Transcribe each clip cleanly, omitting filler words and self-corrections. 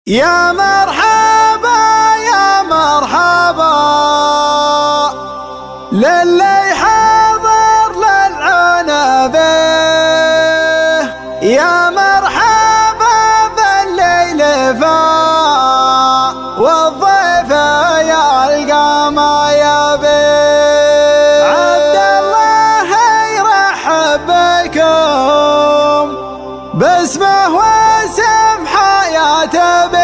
يا مرحبا يا مرحبا للي حاضر للعنبه، يا مرحبا بالليل فا والضيف يلقى ما يبي. عبد الله يرحب بكم باسمه واسم حياته به،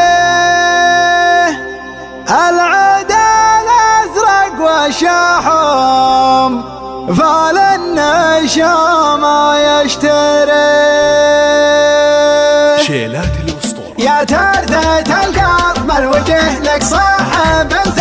العود الازرق والشحم فالنشام يشتري. شيلات الاسطورة يا ترثة القلب الوجه لك صاحب انت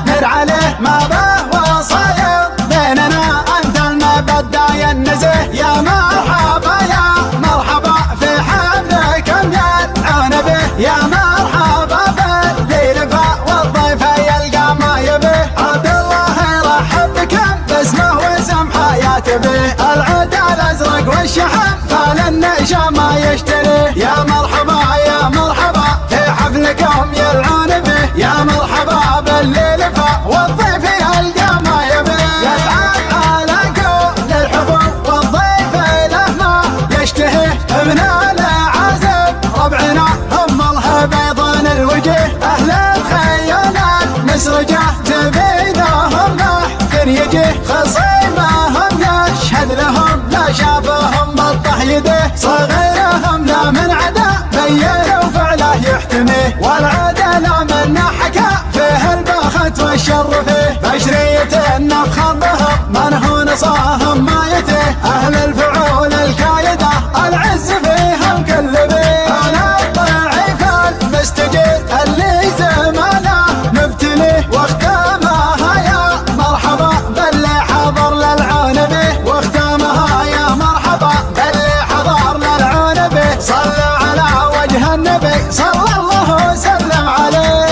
نر عليه ما به وصايد بيننا انت المبدع ينزه. يا مرحبا يا مرحبا في حفلكم يلعون به، يا مرحبا بالليل فا والضيف يلقى ما يبيه. عبد الله يرحب بكم باسمه واسم حياته به، العود الازرق والشحم فالنشام ما يشتريه. يا مرحبا يا مرحبا في حفلكم يلعون به، يا مرحبا بالليل فا والضيف يلقى ما يبيه. يتعب على كل الحبوب والضيف له ما يشتهيه، ابن العازب ربعنا هم البيضان الوجه، اهل الخيال المسرجه تبينهم لحن يجيه. خصيمهم يشهد لهم لا شافهم بطح يده، صغيرهم لا من عدا بين وفعله يحتميه، والعدل من حكى فيه البخت والشر فيه. بشرية نفخر بهم من هو نصاهم ما يتيه، اهل الفعول الكايده العز فيهم كل بيه. انا الضعيف المستجير اللي زمانه مبتليه، واختامها يا مرحبا باللي حضر للعون به، واختامها يا مرحبا باللي حضر للعون به. صلوا على وجه النبي صلى الله وسلم عليه.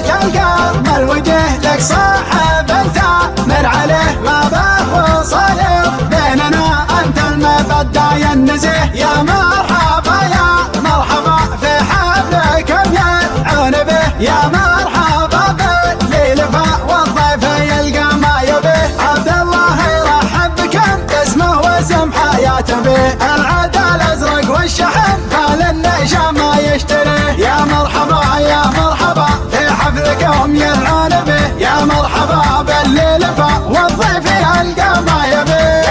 يا القلب الوجه لك صاحب انت من عليه ما به وصاير بيننا انت المبدع ينزه. يا مرحبا يا مرحبا في حفلكم يلعون به، يا مرحبا بالليل فا والضيف يلقى ما يبيه. عبد الله يرحب بكم باسمه واسم حياته به، العود الازرق والشحم فالنشام ما يشتريه. يا مرحبا يا مرحبا في حفلكم يلعون به، يا مرحبا بالليل فا والضيف يلقى ما يبيه.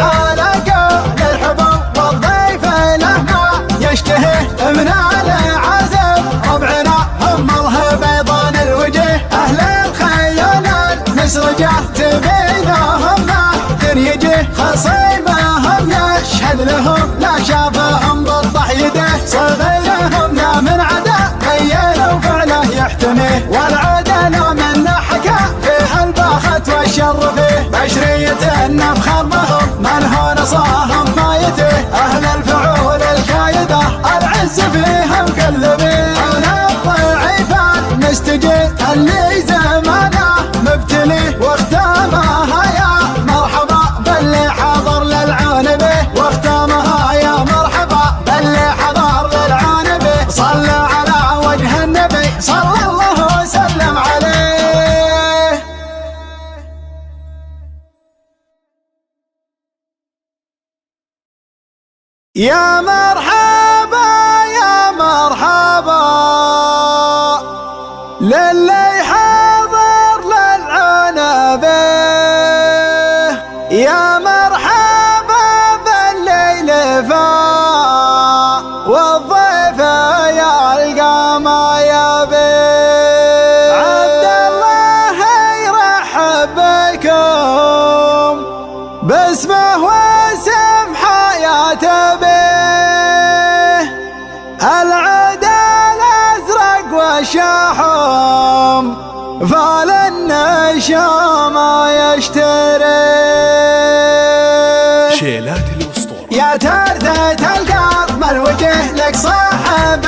على كل الحبوب والضيف له ما يشتهيه، ابن العازب ربعنا هم البيضان الوجه، اهل الخيال المسرجه تبينهم لحن يجيه. خصيمهم يشهد لهم لا شافهم بطح يده، صغيرهم لا من عدا بين وفعله يحتميه، والعدل من حكى فيه البخت والشر فيه. بشرية نفخر بهم من هو نصاهم ما يتيه، اهل الفعول الكايده العز فيهم كل بيه. انا الضعيف المستجير اللي زمانه مبتليه، واختامها يا مرحبا باللي حضر للعون به، واختامها يا مرحبا باللي حضر للعون به. صلوا على وجه النبي صلى الله وسلم عليه. يا مرحبا يا مرحبا للي حاضر للعنبه، يا مرحبا بالليل فا والضيف يلقى ما يبي. عبد الله يرحب بكم باسمه واسم حياته به، العود الازرق والشحم فالنشام يشتري. شيلات الاسطورة يا ترثة القلب الوجه لك صاحب